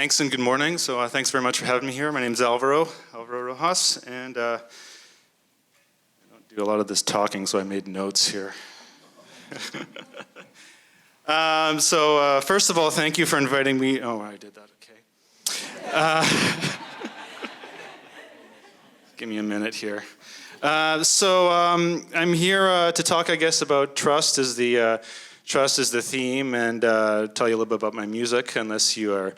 Thanks and good morning. So thanks very much for having me here. My name's Alvaro Rojas, and I don't do a lot of this talking, so I made notes here. First of all, thank you for inviting me. Oh, I did that, okay. Give me a minute here. I'm here to talk, I guess, about trust is the theme, and tell you a little bit about my music, unless you are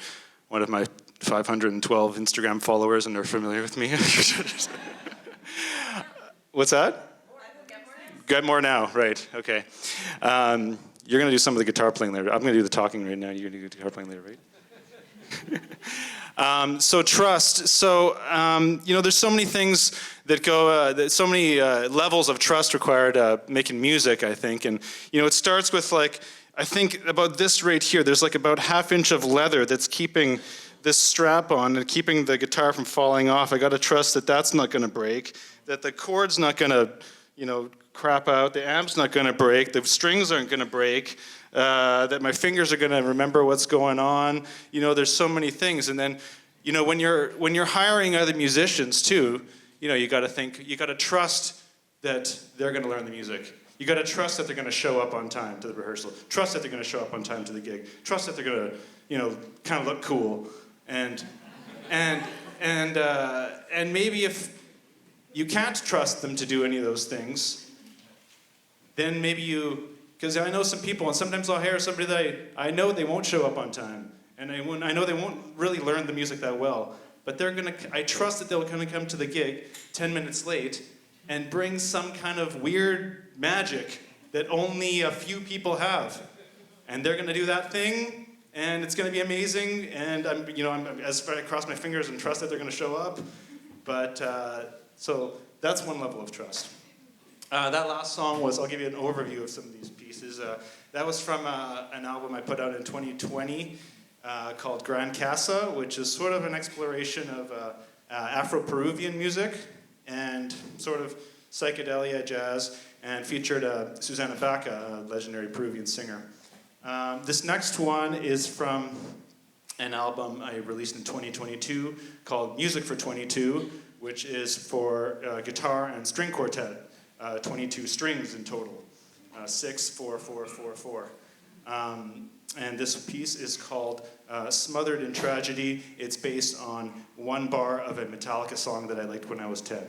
one of my 512 Instagram followers and are familiar with me. What's that? Get more now, right, okay. You're going to do some of the guitar playing later. I'm going to do the talking right now. You're going to do the guitar playing later, right? Trust. There's so many things that go, so many levels of trust required making music, I think. And, it starts with, I think about this right here. There's about ½ inch of leather that's keeping this strap on and keeping the guitar from falling off. I got to trust that that's not going to break, that the chord's not going to, crap out, the amp's not going to break, the strings aren't going to break, that my fingers are going to remember what's going on. There's so many things. And then, when you're hiring other musicians too, you got to think, you got to trust that they're going to learn the music. You got to trust that they're going to show up on time to the rehearsal. Trust that they're going to show up on time to the gig. Trust that they're going to, kind of look cool. And maybe if you can't trust them to do any of those things, then maybe because I know some people, and sometimes I'll hire somebody that I know they won't show up on time, and I know they won't really learn the music that well, but I trust that they're going to come to the gig 10 minutes late and bring some kind of weird magic that only a few people have. And they're going to do that thing, and it's going to be amazing, and I cross my fingers and trust that they're going to show up. But, so that's one level of trust. That last song was, I'll give you an overview of some of these pieces. That was from an album I put out in 2020 called Gran Casa, which is sort of an exploration of Afro-Peruvian music and sort of psychedelia jazz, and featured Susana Baca, a legendary Peruvian singer. This next one is from an album I released in 2022 called Music for 22, which is for guitar and string quartet, 22 strings in total, 6, 4, 4, 4, 4. And this piece is called Smothered in Tragedy. It's based on one bar of a Metallica song that I liked when I was 10.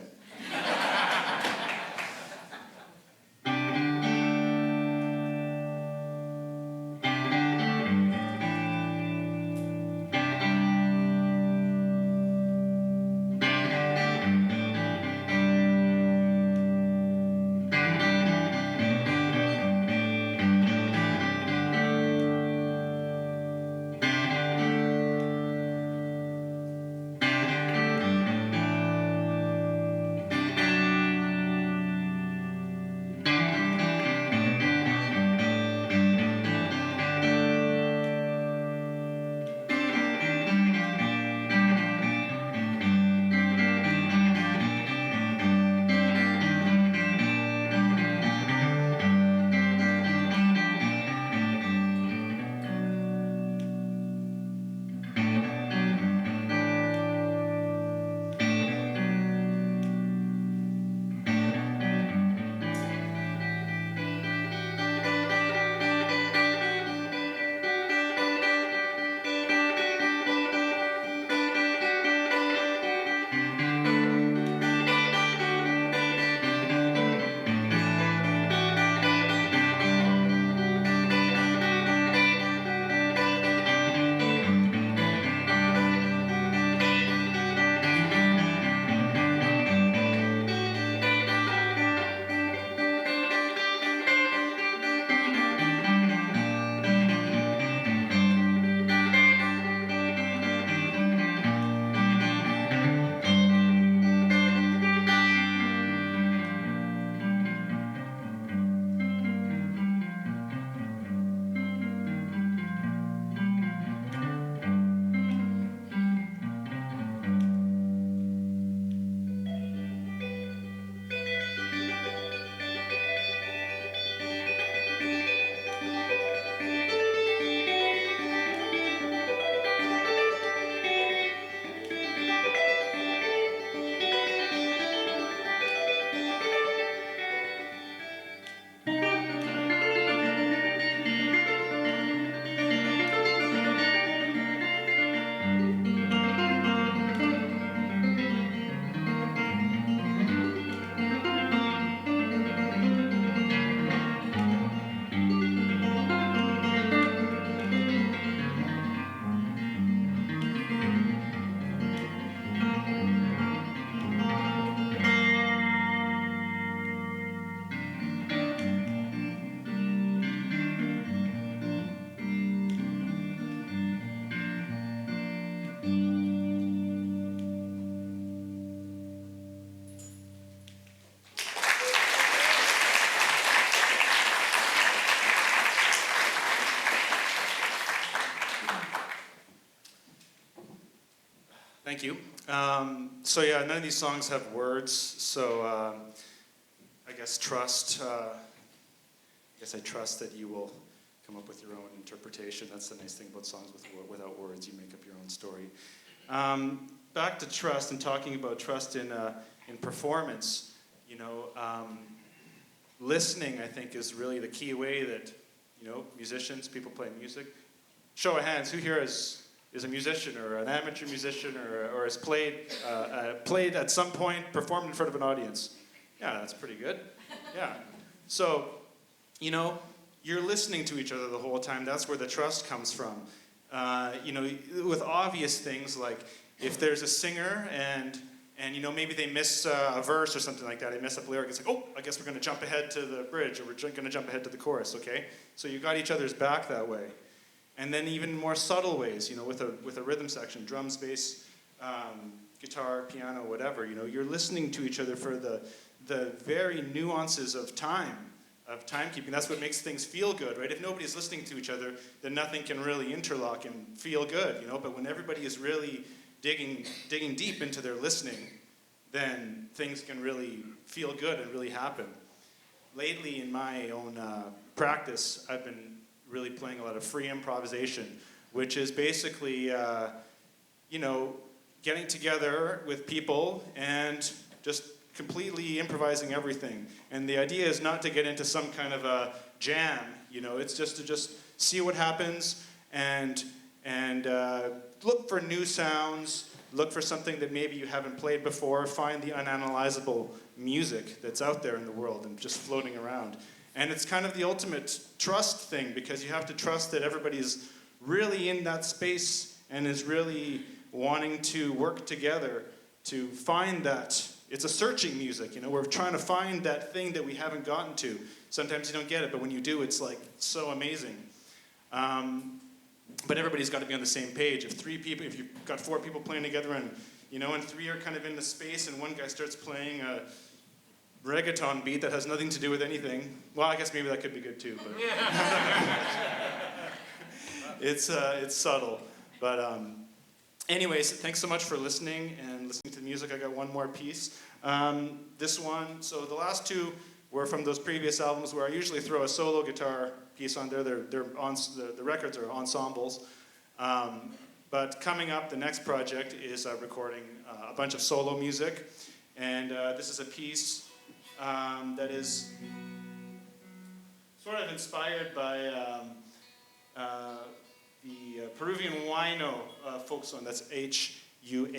Thank you. So yeah, none of these songs have words, so I guess trust. I guess I trust that you will come up with your own interpretation. That's the nice thing about songs without words. You make up your own story. Back to trust and talking about trust in performance. You know, listening, I think, is really the key way that, you know, musicians, people playing music. Show of hands, who here is a musician or an amateur musician or has played at some point, performed in front of an audience? Yeah, that's pretty good. Yeah. So, you know, you're listening to each other the whole time. That's where the trust comes from. You know, with obvious things like if there's a singer and you know, maybe they miss a verse or something like that, they mess up a lyric, it's like, oh, I guess we're going to jump ahead to the bridge, or we're going to jump ahead to the chorus, okay? So you got each other's back that way. And then even more subtle ways, you know, with a rhythm section, drums, bass, guitar, piano, whatever, you know, you're listening to each other for the very nuances of timekeeping. That's what makes things feel good, right? If nobody's listening to each other, then nothing can really interlock and feel good, you know? But when everybody is really digging deep into their listening, then things can really feel good and really happen. Lately in my own practice, I've been really playing a lot of free improvisation, which is basically, you know, getting together with people and just completely improvising everything. And the idea is not to get into some kind of a jam, you know, it's just to see what happens and look for new sounds, look for something that maybe you haven't played before, find the unanalyzable music that's out there in the world and just floating around. And it's kind of the ultimate trust thing, because you have to trust that everybody's really in that space and is really wanting to work together to find that. It's a searching music, you know, we're trying to find that thing that we haven't gotten to. Sometimes you don't get it, but when you do, it's like so amazing. But everybody's got to be on the same page. If you've got 4 people playing together and, you know, and 3 are kind of in the space and one guy starts playing a reggaeton beat that has nothing to do with anything. Well, I guess maybe that could be good too, but it's subtle. But anyways, thanks so much for listening and listening to the music. I got one more piece. This one, so the last 2 were from those previous albums where I usually throw a solo guitar piece on there. The records are ensembles. But coming up, the next project is recording a bunch of solo music. And this is a piece that is sort of inspired by the Peruvian Huayno folk song. That's Huayno.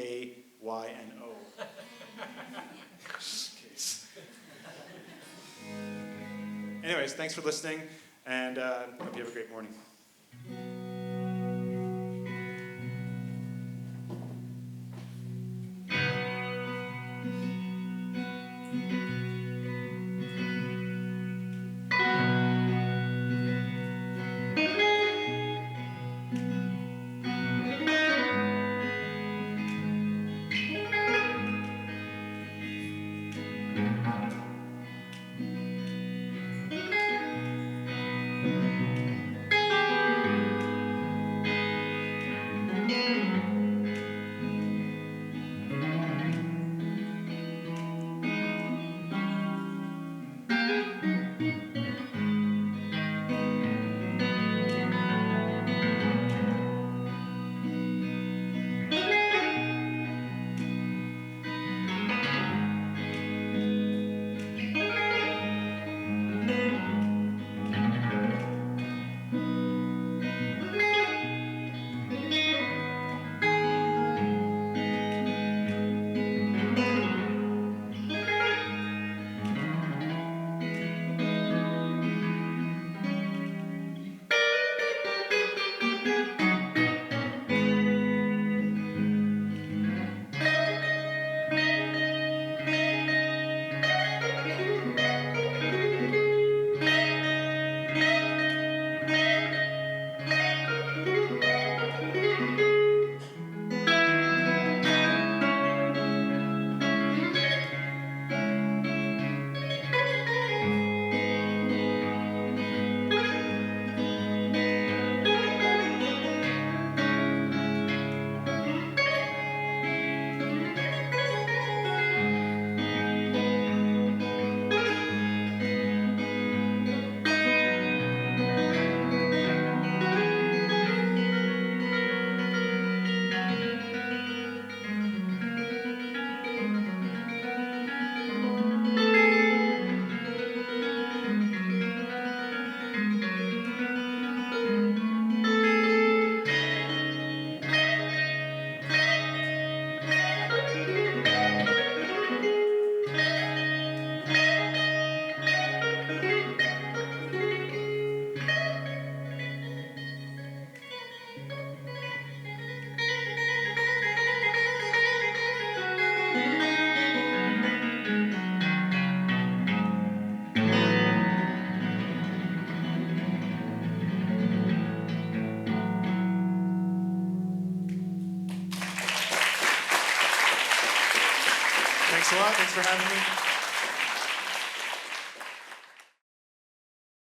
Anyways, thanks for listening, and hope you have a great morning. Thanks a lot. Thanks for having me.